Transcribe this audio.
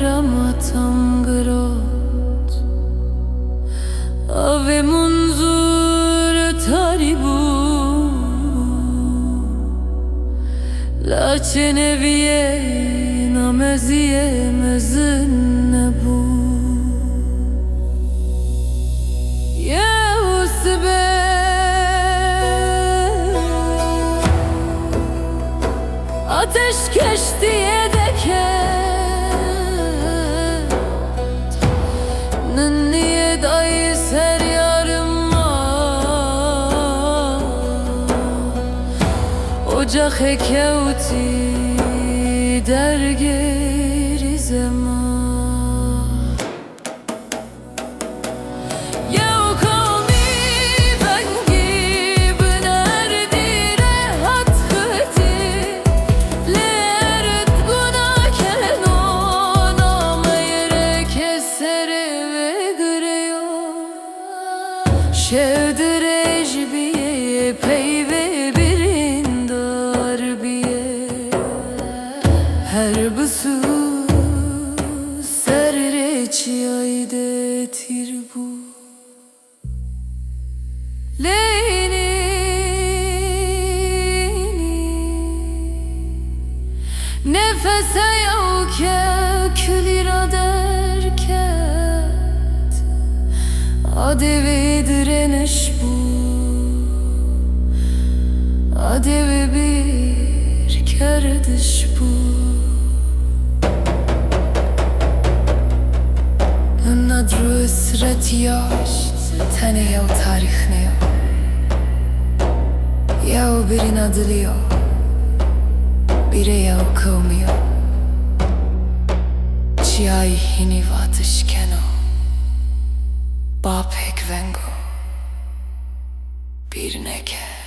ramatam grot ave munzur taribu la cenevie nameziye mezine bu ya usbe ateş keştiye niye dayı ser yarıma ocak hekevti dergeri zaman şevdirej biye peyve birin darbiye her bısı serreçi aydetir bu leyni nefese yavke külira derket adevi direniş bu adevi bir kerdiş bu nadru esret yaş tene yav tarih ne yav yav birin adlı yav bire yav kavmi yav çiyay hini vatış keno Bapek vengo bir neke